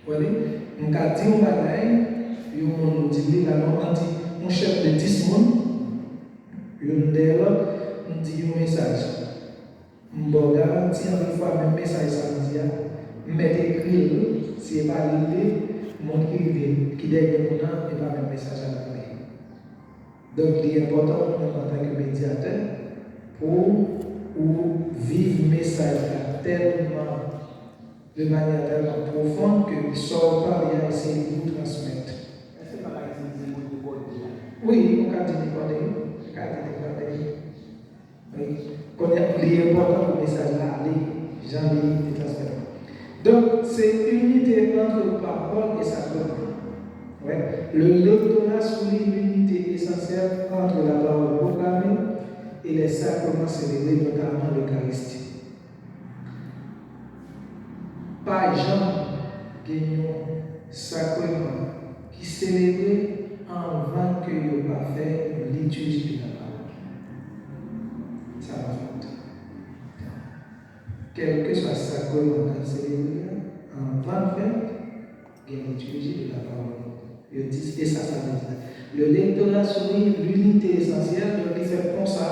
Voilà, on a dit un bagage, on dit là, on chef de 10 monde, on dit un message. On garantit une fois même message samedi, mettre écrit, si ce n'est pas l'idée, monde qui derrière nous et pas même message à la clé. Donc il est important en tant que médiateur pour vivre le message tellement de manière tellement profonde que ne sort pas rien essayer de vous transmettre. Est-ce que pas la question de God? Oui, on a dit oui. Il est important pour le message là aller, j'en ai transmettre. Donc c'est l'unité entre parole et sacrement. Ouais. Le lectorat souligne l'unité essentielle entre la parole proclamée et les sacrements célébrés, notamment l'Eucharistie. Pas jamais gagnons sacrement qui célébrait avant que nous pas fait une liturgie de la parole. Ça va faire. Quel que soit le sacrement qu'on célèbre, avant de faire une liturgie de la parole. Et ça veut dire. Le lectorat souligne l'unité essentielle, donc il fait comme ça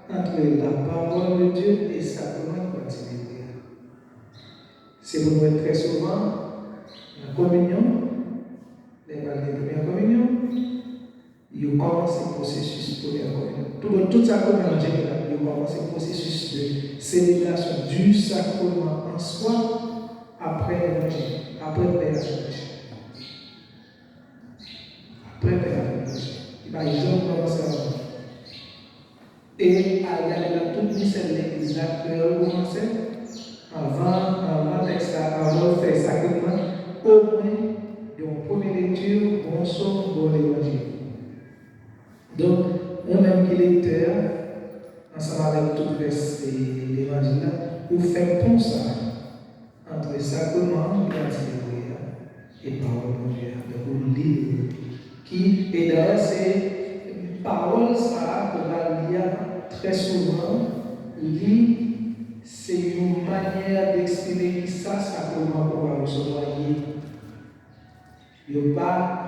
entre la parole de Dieu et le sacrement qu'on célèbre. C'est pour nous très souvent la communion, les premières communion, il commence le processus de première communion. Toute sa communion en général, il commence le processus de célébration du sacrement en soi après l'évangile, après le Père Après le Père il va jamais commencer avant. Et à regarder dans toute l'histoire de l'Église, là, commencer avant de faire sacrement, au moins, une première lecture, bon son, bon évangile. Donc, on-même qui est lecteur, ensemble avec tout le reste de l'évangile, vous faites comme ça, entre le sacrement et parole de Dieu. Donc, vous lisez. Et d'ailleurs, c'est parole, ça, qu'on va lire très souvent, c'est une manière d'exprimer qui ça sacrement qu'on va recevoir.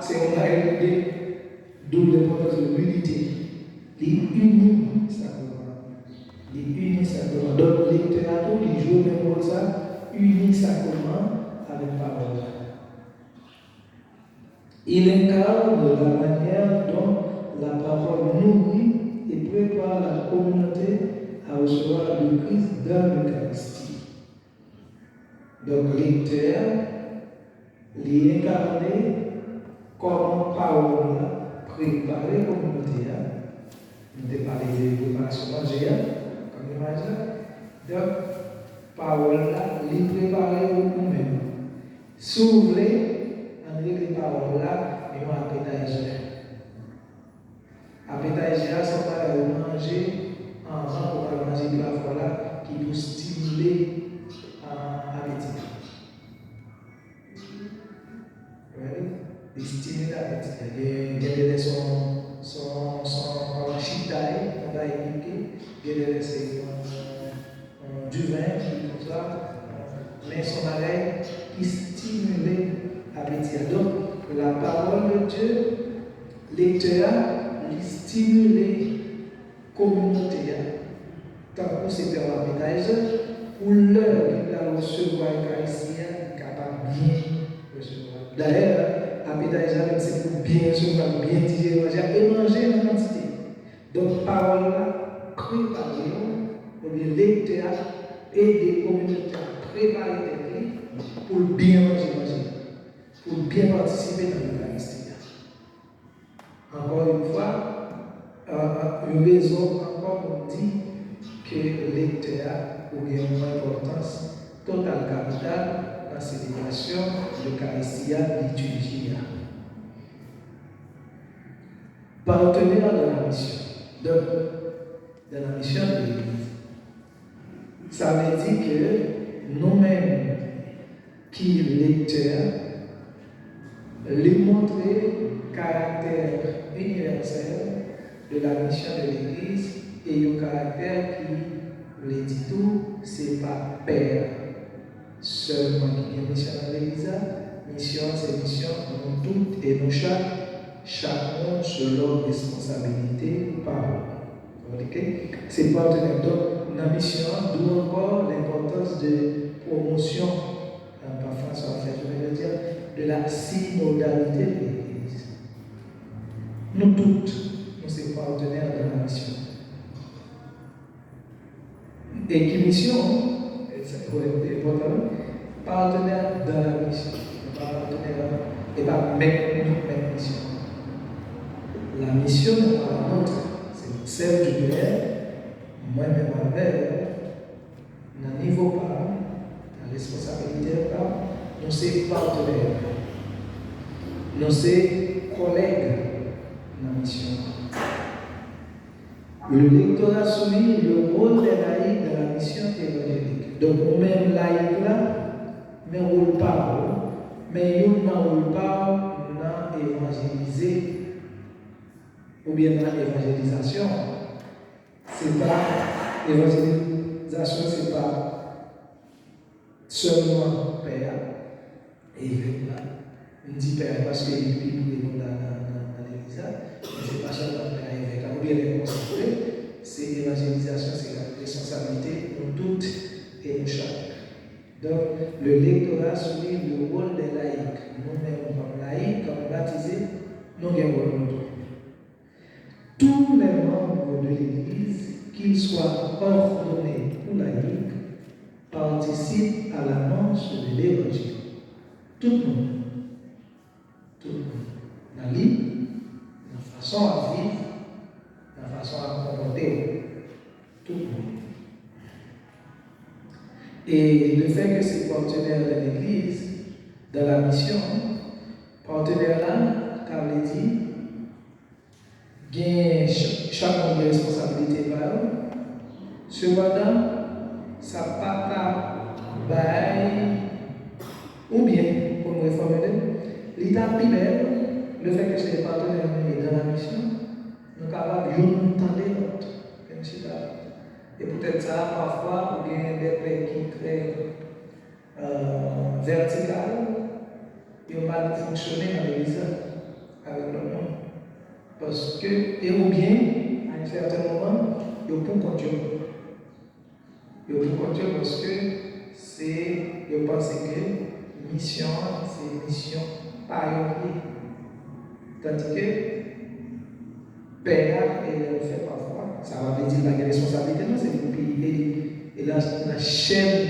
C'est une réalité, d'où l'importance de l'unité. L'unité sacrement. Donc, le littérature, il joue même comme ça, uni sacrement avec parole. Il incarne la manière dont la parole nourrit et prépare la communauté à recevoir le Christ dans l'Eucharistie. Donc, lecteur, l'incarner comme parole préparer la communauté. Nous avons parlé de préparation manger, comme image. Donc, parole là, les préparer nous-mêmes. S'ouvrir, les paroles là, ils vont appétager. Appétager, c'est pas manger en genre pour manger de la fois là qui nous stimuler l'appétit. Il stimule l'appétit. Il y a des son chitaille, on va éduquer, il y a des du vin, comme ça, mais son oreille qui stimule l'appétit. Donc, la parole de Dieu, lecteur, il stimule la communauté. Tant que c'est un appétage, pour l'heure qu'il va recevoir l'Eucharistie, il est capable de bien recevoir. D'ailleurs, appétage, c'est pour bien recevoir, bien digérer, et manger en quantité. Donc, parole là, préparer, le lecteur et des communautés à préparer des vies pour bien manger, pour bien participer dans l'Eucharistie. Encore une fois, une raison encore on dit que le lecteur a une importance totale capitale dans la célébration de l'Eucharistie liturgie. Partenaire de la mission, de la mission de l'Église. Ça veut dire que nous-mêmes qui lecteurs, lui montrer le caractère universel de la mission de l'Église et le caractère qui, le dit tout, c'est pas Père seulement qui est mission dans l'Église, mission, c'est mission, nous toutes et nous chacun selon responsabilité ou parole. C'est partenaire. Donc, la mission, d'où encore l'importance de promotion, parfois ça fait, je vais dire, de la synodalité de l'Église. Nous toutes, nous sommes partenaires de la mission. Et qui mission, c'est important, partenaire dans la mission. Partenaire, et pas même mission. La mission n'est pas la nôtre, c'est celle du Père, moi-même avec, dans le niveau pas, la responsabilité pas, nous sommes partenaires, nous sommes collègues dans la mission. Le lectorat souligne le rôle des laïcs dans la mission évangélique. Donc, nous-mêmes laïcs là, mais on ne parle, mais nous ne parle pas évangéliser. Ou bien dans l'évangélisation, c'est pas l'évangélisation, c'est pas seulement Père et évêque là. On dit Père parce qu'il est nous dans l'église, mais c'est pas seulement Père et évêque. Ou bien les consacrés, c'est l'évangélisation, c'est la responsabilité de nous toutes et nous chacun. Donc, le lectorat souligne le rôle des laïcs. Nous-mêmes, comme laïcs, comme baptisés, nous avons un rôle. Tous les membres de l'Église, qu'ils soient ordonnés ou laïcs, participent à l'annonce de l'Évangile. Tout le monde. Tout le monde. La vie, la façon à vivre, la façon à comporter. Tout le monde. Et le fait que ces partenaires de l'Église, dans la mission, partenaires là, car il dit, chacun a des responsabilités par eux. Cependant, ça n'a pas bail ou bien, pour nous reformuler, l'état primaire, le fait que c'est les partenaires dans la mission, nous sommes capables de nous tendre l'autre. Et peut-être ça, parfois, ou bien des plaies qui très verticales, ils ont mal fonctionné dans l'église avec le monde. Parce que, et ou bien, à un certain moment, il faut continuer. Il faut continuer parce que c'est, je pense que mission, c'est mission pionnière. Tandis que Père, et le fait parfois, ça va dire la responsabilité, non, c'est le pays. Et la chaîne,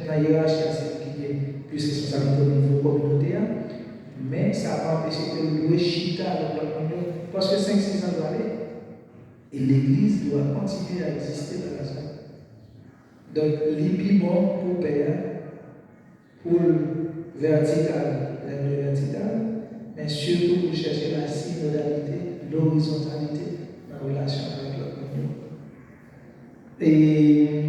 la hiérarchie, c'est qui est plus responsabilité au niveau communautaire. Mais ça va empêcher que le chita parce que 5-6 ans doit aller et l'Église doit continuer à exister dans la zone. Donc, l'IPI bon pour Père, pour le vertical, le vertical, mais surtout pour chercher la synodalité, l'horizontalité dans la relation avec l'autre monde. Et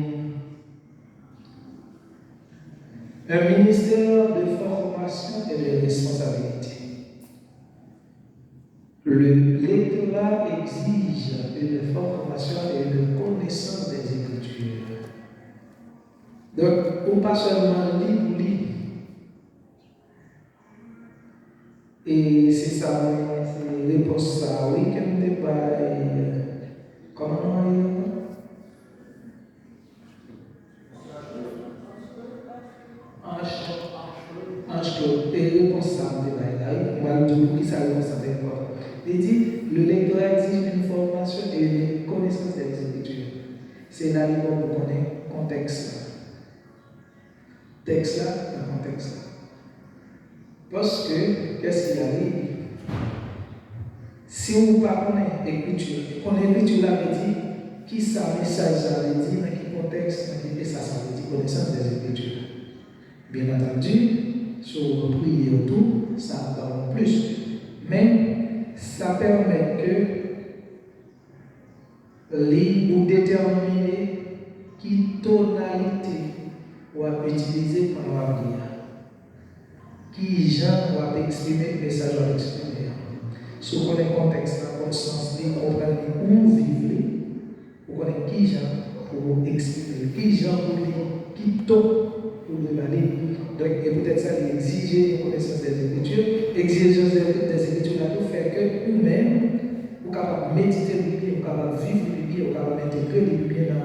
un ministère de formation et de responsabilité. Le lectorat exige une formation et une connaissance des Écritures. Donc, ou pas seulement lire pour lire. Et c'est ça, c'est réponse ça, oui, qu'on n'est pas. Comment on dit? Et responsable de la on va le dire pour qui ça responsable encore. Il dit le lectorat exige une formation et une connaissance des Écritures. C'est là où on connaît le contexte. Texte là, le contexte là. Parce que, qu'est-ce qu'il arrive? Si on ne connaît pas l'écriture, qu'on l'écriture là veut dire qui ça message ça veut dire, dans quel contexte, dans quel ça veut dire connaissance des Écritures. Bien entendu, sur le prix et autour, ça donne plus. Mais ça permet que ou déterminer qui tonalité on va utiliser pour la vie. Qui gens va exprimer le message à exprimer. Si on connaît le contexte, dans le sens de comprendre où vivre, on connaît qui gens pour exprimer, qui gens pour lire, qui ton ou de la Bible. Donc, et peut-être ça, il exiger une connaissance des Écritures. Exigence des Écritures là, tout fait que nous-mêmes, nous sommes capables de méditer le Bible, nous sommes capables de vivre le Bible, nous sommes capables d'intégrer le Bible dans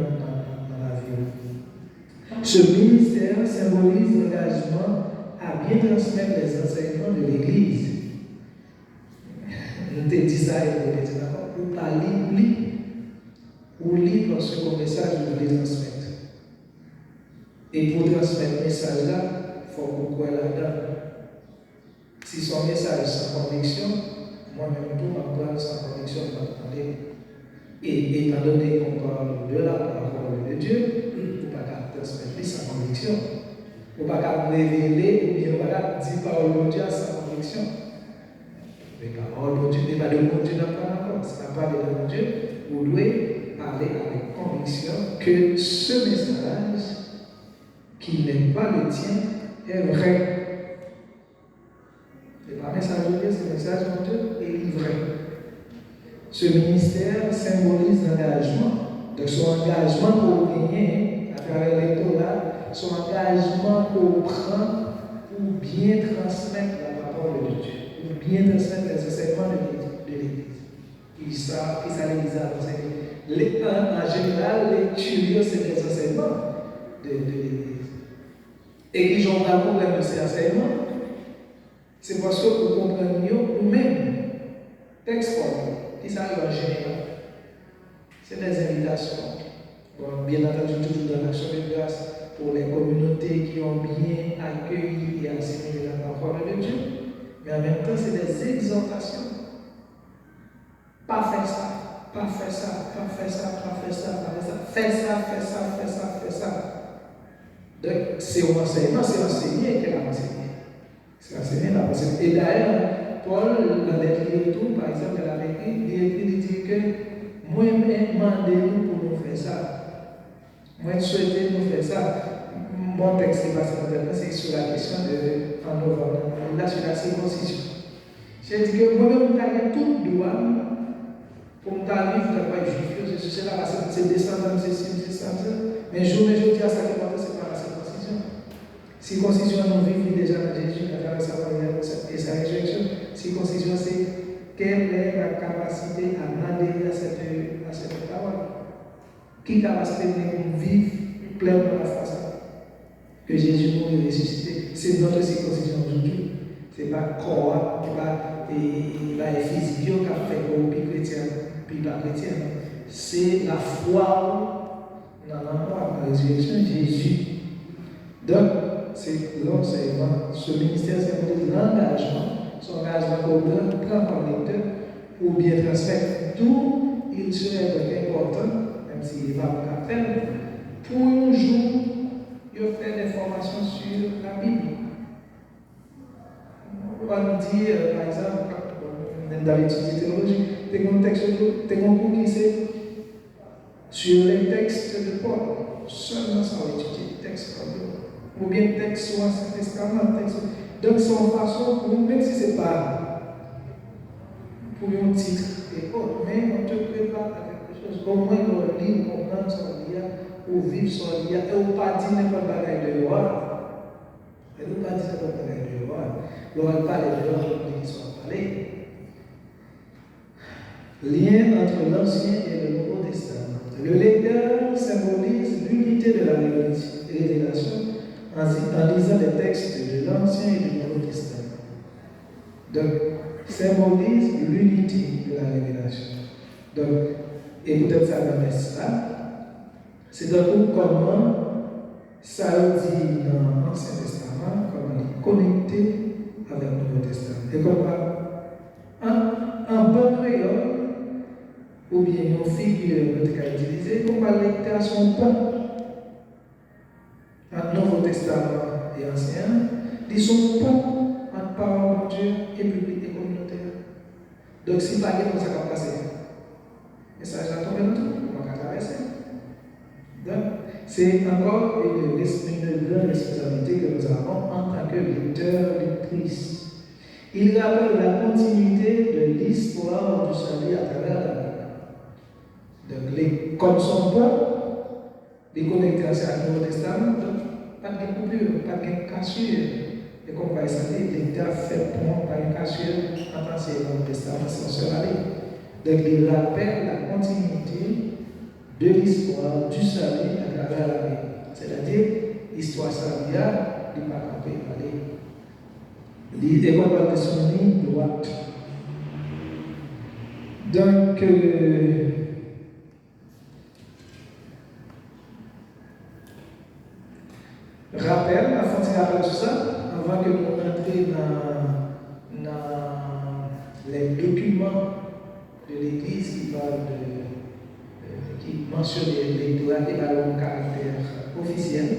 la vie. Ce ministère symbolise l'engagement à bien transmettre les enseignements de l'Église. Nous te dit ça et nous te dit d'accord, ou pas lire, ou lire parce que le message vous voulez transmettre. Et pour transmettre le message là, il faut qu'on croie là-dedans. Si son message sans conviction, moi-même tout m'apprendre sans conviction, je m'attendais. Et étant donné qu'on parle de la parole de Dieu, on ne peut pas transmettre sans conviction. On ne peut pas révéler ou bien on ne peut pas dire parole de Dieu sans conviction. Mais parole de Dieu n'est pas de mon Dieu, n'a pas d'accord. C'est la parole de mon Dieu. Vous devez parler avec conviction que ce message, qui n'est pas le tien, est vrai. Ce n'est pas un message de Dieu, c'est un message de Dieu et vrai. Ce ministère symbolise l'engagement. Donc son engagement pour gagner à travers l'électorat, son engagement pour prendre pour bien transmettre la parole de Dieu, pour bien transmettre les enseignements de l'Église. Qui ça l'Église a enseigné. En général, les tuyaux, c'est les enseignements de l'Église. Et qui ont un problème de ces enseignements, c'est parce que vous comprenez nous-mêmes, texte qui s'arrive en général. C'est des invitations. Bon, bien entendu, toujours dans l'action de grâce pour les communautés qui ont bien accueilli et assimilé la parole de Dieu. Mais en même temps, c'est des exhortations. Pas faire ça, pas faire ça, pas faire ça, pas faire ça, pas faire ça. Fais ça, fais ça, fais ça, fais ça. Donc, c'est un enseignement, c'est enseigné qu'elle a enseigné. C'est enseigné là. Et d'ailleurs, Paul, dans les retours, par exemple, elle avait écrit, il dit que moi-même, demandez-nous pour nous faire ça. Moi, souhaitez nous faire ça. Mon texte est passé c'est sur la question de en novembre, là sur la circoncision. J'ai dit que moi-même, je tout droit pour me vivre dans le juif. Je suis là parce que c'est descendant, c'est ça. Mais je dis à ça qui porte, c'est pas la circoncision. Circoncision, nous vivons déjà dans Jésus, à travers sa première et sa résurrection. Circoncision, c'est quelle est la capacité à adhérer à cette parole. Qui capacité de vivre pleinement la face que Jésus nous a ressuscité. C'est notre circoncision aujourd'hui. Ce n'est pas corps, ce n'est pas les fils bio qui a fait pour les chrétiens, puis pas chrétiens. C'est la foi dans la résurrection de Jésus. Donc, c'est l'enseignement. Ce ministère, c'est l'engagement. Son engagement pour prendre par lecteur pour bien transmettre tout. Il serait donc important, même s'il n'est pas pour faire, pour un jour, il fait des formations sur la Bible. On va dire, par exemple, dans l'étude théologique, tu as un texte, tu as un cours qui c'est sur les textes de Paul. Seulement ça va étudier les textes comme ça. Ou bien texte sur l'Ancien Testament. Donc, c'est une façon pour nous, même si ce n'est pas pour un titre et autres, mais on te prépare à quelque chose. Au moins, on lit, on comprend son lien, ou vivre son lien, et on ne pas dire n'importe quoi de loi. Et on ne pas dire n'importe quoi de loi. L'on ne parle pas de loi, qui sont parlés. Lien entre l'Ancien et le Nouveau Testament. Le lecteur symbolise l'unité de la révélation en lisant les textes de l'Ancien et du Nouveau Testament. Donc, symbolise l'unité de la révélation. Donc, et peut-être ça va mettre ça. C'est un peu comment ça dit dans l'Ancien Testament, comment il est connecté avec le Nouveau Testament. Et comment un bon créole, ou bien une figure que tu as utilisée, comment le lecteur son pont entre Nouveau Testament et Ancien, ils sont pont entre parole de Dieu et public et communautaire. Donc, si pas quelque chose ça va passer, et ça va tomber dans tout, on va traverser. Donc, c'est encore une grande responsabilité que nous avons en tant que lecteurs, lectrices. Il rappelle la continuité de l'histoire du salut à travers la Bible. Donc, comme son peuple, les connectés à le Nouveau Testament, donc, pas de coupure, pas de cassure. Et comme vous savez, l'État fait point par une cassure en tant que l'Ancien Testament sans se aller. Donc il rappelle la continuité de l'histoire du salut à travers la Bible. C'est-à-dire, l'histoire salariale, il ne va pas aller. Il est pas de son ligne droite. Donc, rappel, la frontière de tout ça, avant que nous entrions dans les documents de l'Église qui mentionnent l'électorat et leur caractère officiel,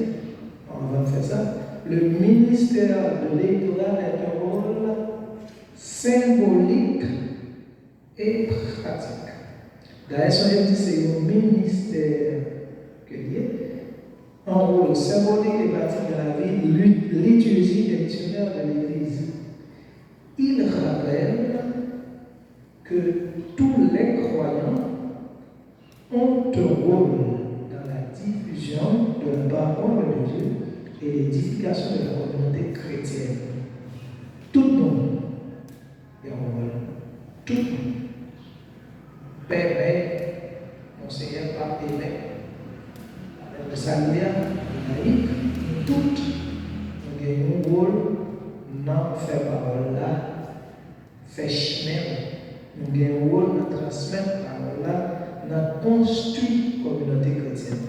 on va faire ça. Le ministère de l'électorat est un rôle symbolique et pratique. D'ailleurs, si on dit c'est un ministère que un rôle symbolique et pratique dans la vie liturgique des missionnaires de l'Église. Il rappelle que tous les croyants ont un rôle dans la diffusion de la parole de Dieu et l'édification de la communauté chrétienne. Tout le monde est un rôle. Tout le monde. Père, Monseigneur, Pape, évêque, le saluaire, le laïc, toutes nous avons un rôle dans faire parole là, faire chemin. Nous avons un rôle dans transmettre parole là, dans construire la communauté chrétienne.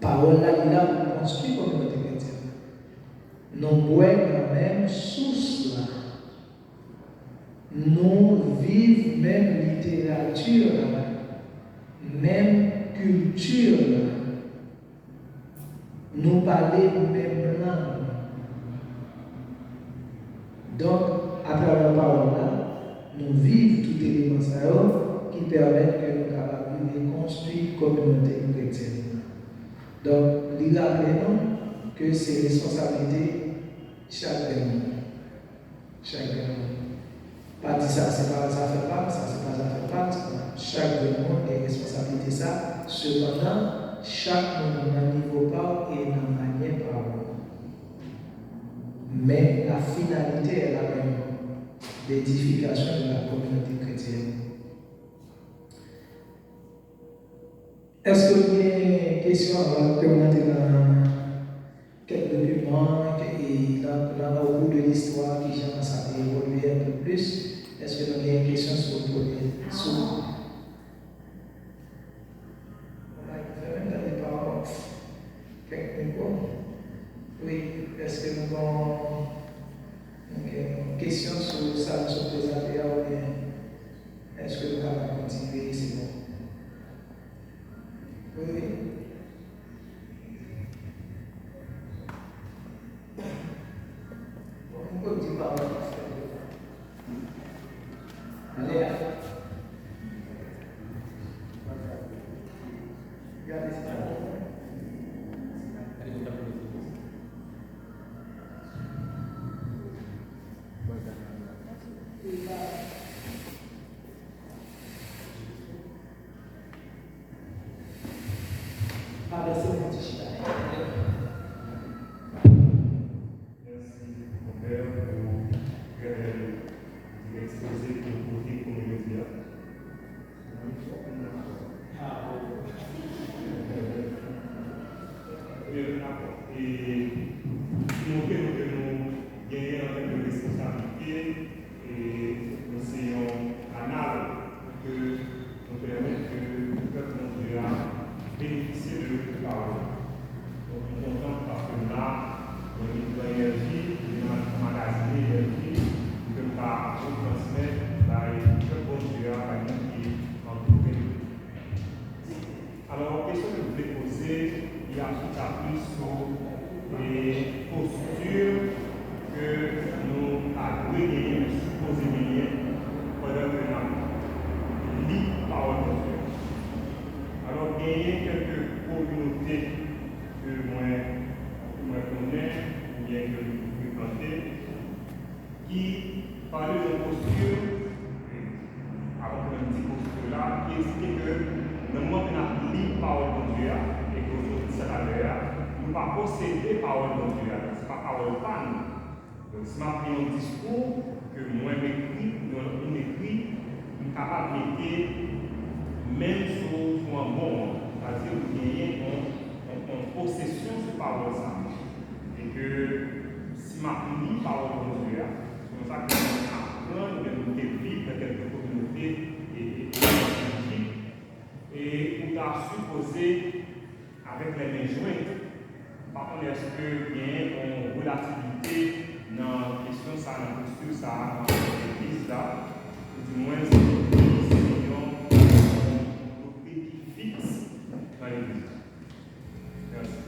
Parole là, il a pour construire la communauté chrétienne. Nous boire la même source là. Nous vivons même littérature là, même culture là. Nous parlons même langue. Donc, à travers la parole là, nous vivons tous les éléments qui permettent que nous capables de construire une communauté chrétienne. Donc, il rappelle que c'est responsabilité chaque monde. Chaque monde. Pas dire ça, c'est pas ça fait pas, ça c'est pas ça fait pas. Chaque monde a responsabilité ça. Cependant, chaque monde n'a niveau pas et n'a manière par mais la finalité est la même, l'édification de la communauté chrétienne. Est-ce que vous avez des questions avant de commenter dans quelques documents et dans au bout de l'histoire qui j'aime ça évoluer un peu plus? Est-ce que vous avez des questions sur le premier? Oui, est-ce que nous avons une question sur ça, sur présenter ou bien est-ce que nous allons continuer? C'est bon. Oui. On peut dire par là. Allez. Regardez ça. Alors, la question que je voulais poser, il y a tout à plus sur les postures que nous avons gagnées, nous supposons gagner pendant que nous lisons la parole de Dieu. Alors, gagner quelques communautés que moi connais, ou bien que je fréquente, qui parlaient de posture, avant que nous disions posture là, qui explique que le moment que nous lisons la parole de Dieu et que nous sommes à l'heure, nous nous pas posséder parole de Dieu, c'est pas parole pas nous. Donc si m'a pris un discours que moi m'écrit, on écrit, on est capable de mettre même sur un bon, c'est-à-dire gagner en possession de parole ça. Et que si m'a pris parole de Dieu, c'est comme ça que nous apprenons de nous vivre dans quelques communautés et on a supposé avec les mains jointes. Par contre, est-ce qu'il y a une relativité dans la question, ça, dans la posture, ça, dans l'église, là, du moins, c'est une doctrine qui fixe dans l'église. Merci.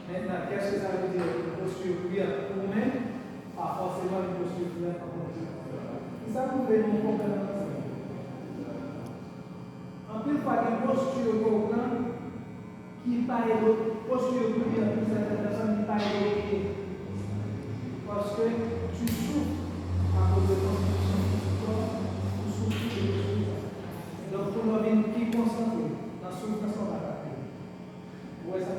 Maintenant, qu'est-ce que ça veut dire une posture ouverte pour nous-mêmes? Pas forcément une posture ouverte pour nous. Ça vous pouvez nous comprendre. En plus, il y a une posture qui pas évoquée, posture ouverte pour certaines personnes qui pas évoquée. Parce que tu souffres à cause de ton corps, tu souffres de choses. Donc, pour nous, qui concentre dans la souffrance, on va taper. Vous voyez ça?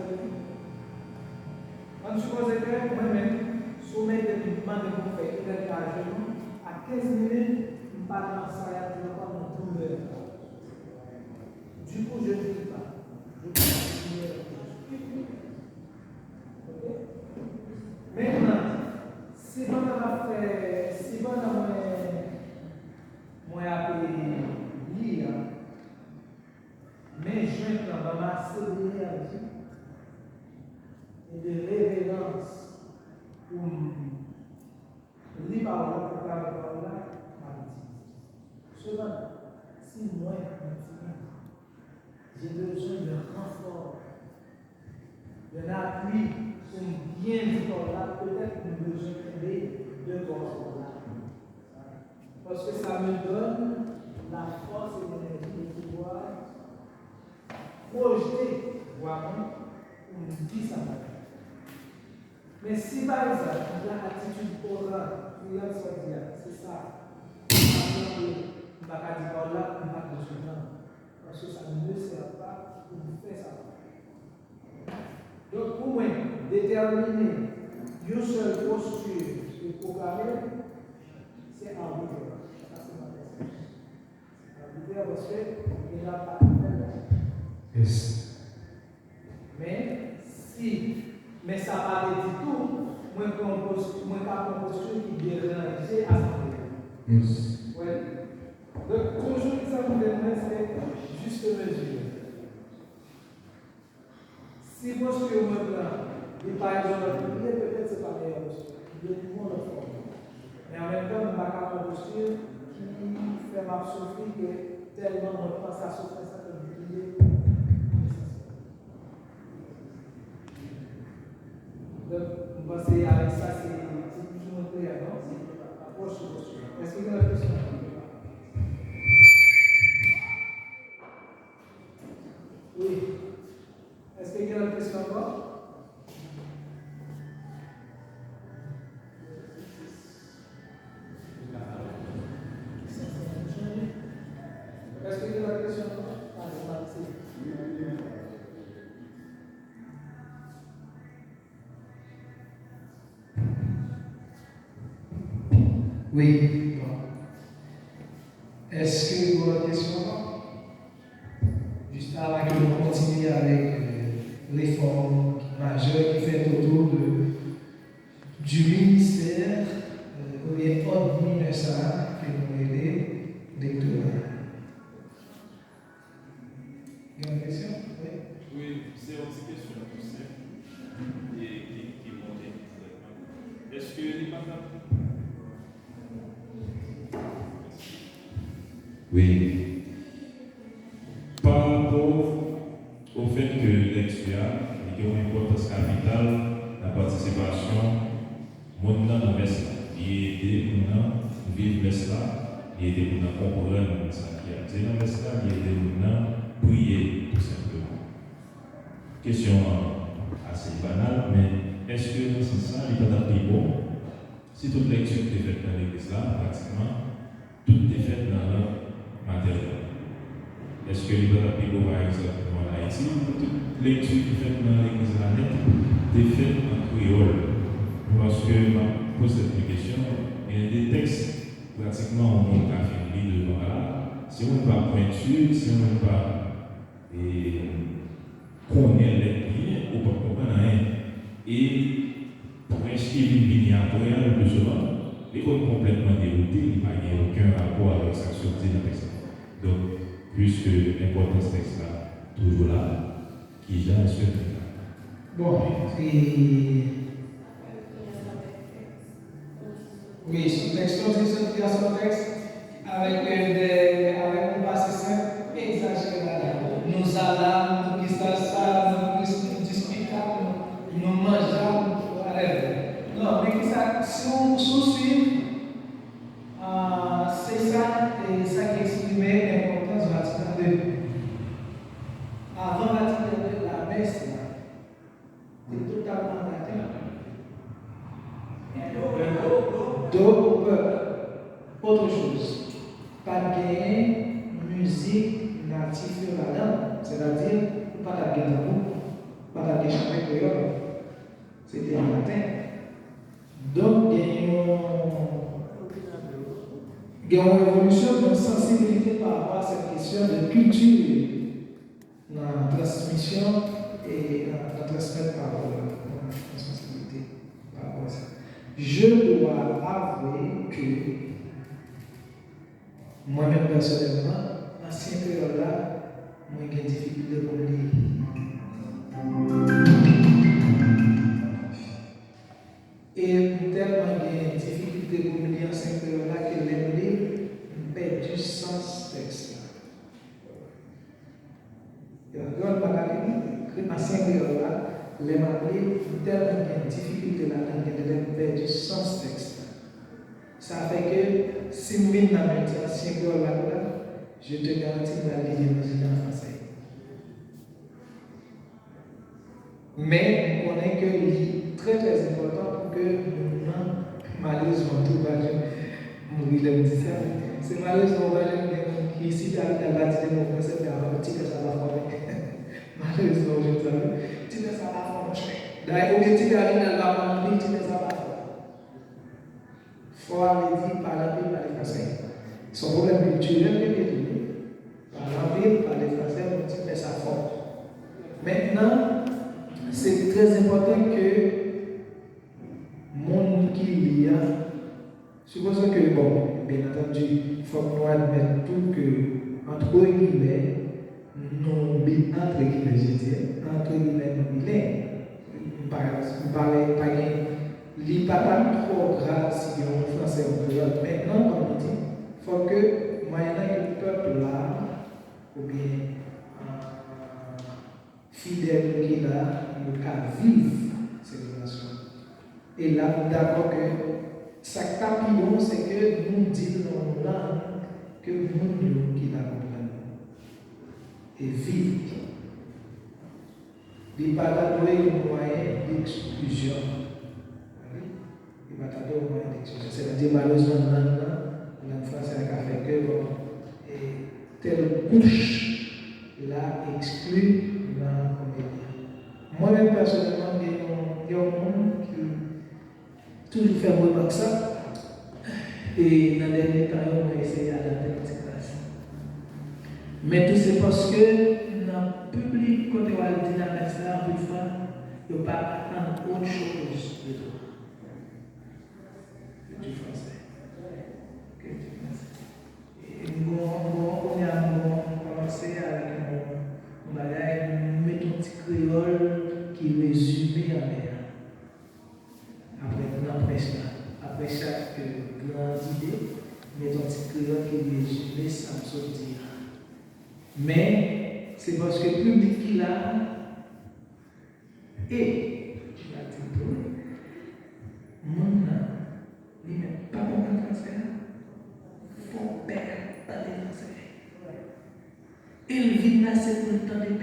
On suppose que moi-même, soumettre des demandes de faire il est à genoux, à 15 minutes, je ne parle pas dans ça, je ne vais pas mon douleur. Du coup, je ne dis pas. Je continue. Maintenant, si on a fait, si on a appelé lire, mais je vais m'asseoir et de révérence pour lire par là, pour parler par là, cependant, si moi, j'ai besoin d'un renfort, d'un appui pour bien vivre là, peut-être que j'ai besoin de corps là. Parce que ça me donne la force et l'énergie de pouvoir projeter, voir pour me dire ça. Mais si par exemple, l'attitude orale, c'est ça. Je ne vais pas dire par là, je ne vais pas dire parce que ça ne sert pas pour faire ça. Donc, pour moi, déterminer une seule posture de programmer, c'est arbitraire. Ça, c'est ma perception. Arbitraire parce qu'il n'y a pas de faire. Yes. Mais ça va dire tout, moi, je une posture qui dérange à sa Yes. Oui. Donc, toujours que ça vous demande, c'est juste mesure. Si posture me prend, et par exemple, peut-être que ce n'est pas la meilleure posture, il y a tout le monde en forme. Mais en même temps, je ne vais pas avoir une posture qui fait ma souffrir que tellement on pense à souffrir ça comme l'idée. Donc, vous pensez avec ça, c'est plus ou moins clair, non? C'est approche de posture. Est-ce qu'il y a une question? Oui. Est-ce qu'il y a une question encore? Est-ce qu'il y a une question encore? Allez, merci. Oui. Est-ce que vous avez une question? Juste avant que nous continuions avec réforme majeure qui fait autour du ministère ou bien ordre ministère que nous aidons d'électorat. Il y a une question? Oui. Est-ce que les papas? Oui. Par rapport au fait que l'expert a une importance capitale dans la participation, mon nom est là. Il aide pour vivre là, il aide pour comprendre ce qui a été dans là, il aide pour prier tout simplement. Question assez banale, mais est-ce que dans ce sens, il n'est pas bon si toute lecture est faite dans l'église là, pratiquement, tout est fait dans le matériel? Est-ce que les Bible, par exemple, en Haïti, toute lecture qui est faite dans l'église là est faite en créole? Parce que, je pose cette question, il y a des textes, pratiquement, on a fait devant là. Si on n'est pas pointu, si on n'est pas connaître les liens, on ne peut pas comprendre rien. Et pour inscrire une ligne après, le plus souvent, l'école complètement déroutée, il n'y a aucun rapport avec sa sortie dans le texte. Donc, puisque l'importance du texte là, toujours là, qui gère ce texte là. Bon, et. Oui, sous l'exposition de son texte, avec un passé simple, exagéré là. Nous allons, nous ça, nous discutons, nous mangeons, non, mais si on suit, c'est ça qui exprimait l'importance de Vatican II. Avant Vatican II, la messe, c'est totalement raté. Donc, on peut, autre chose, pas gagner musique native de la langue, c'est-à-dire, pas de gagner pas de gagner chanter créole. C'était en latin. Donc, il y a une évolution de sensibilité par rapport à cette question de culture dans la transmission et dans la transmettre par la sensibilité par rapport à ça. Je dois avouer que moi-même personnellement, l'ancien créole là, moi j'ai des difficultés pour lire. Et tellement j'ai des difficultés pour lire l'ancien créole là que les livres perdent du sens texte. Il y a un parallèle, l'ancien créole là, les livres tellement j'ai des difficultés là-dedans que les du sens texte. Ça fait que si je mets dans l'ancien créole là, je te garantis que la lire en français. Mais on connaît que c'est très très important pour que nous, malheureusement, tout va mourir. C'est malheureusement qui ici à la bâtisse de mon français, mais avant, tu fais ça va former. Malheureusement, je te tu fais ça va former. D'ailleurs, tu fais ça va former, tu fais ça va former. Il faut aller dire par la Bible, par les Français. Son problème culturel est détruit. Par la Bible, par les Français, on dit mais ça fort. Maintenant, c'est très important que mon qui lit, supposons que, bon, bien entendu, il faut que nous admettions tout que, entre guillemets, nous, entre guillemets, je dis, entre guillemets, nous bilingues. Par il n'est pas trop grave si on est français ou créole. Maintenant, comme on dit, il faut que moyennant que le peuple là, ou bien fidèle qui est là, il peut vivre ces relations. Et là, d'accord que ça capillon, c'est que nous disons dans la langue que nous qui la comprenons. Et vivre. Il n'y a pas de moyen d'exclusion. Il n'y a pas de moyen d'exclusion. C'est-à-dire, malheureusement, la France a fait que telle couche là exclut la comédie. Moi-même, personnellement, il y a un monde qui toujours fait remarquer ça. Et dans les derniers temps, on a essayé d'adapter cette classe. Mais tout c'est parce que dans le public, quand on va le dire dans la plus fois, il n'y a pas autre chose de tout. Du français. Et on a commencé avec un bagage, mettre un petit créole qui résumé à l'air. Après, on a presque là. l'extérieur qui est gêné, ça me sortir. Mais c'est parce que le public qui l'a, et tu l'as dit pour mon âme, il n'est pas bon à faire, faut perdre dans les conseils. Il vit dans ce temps de perdre.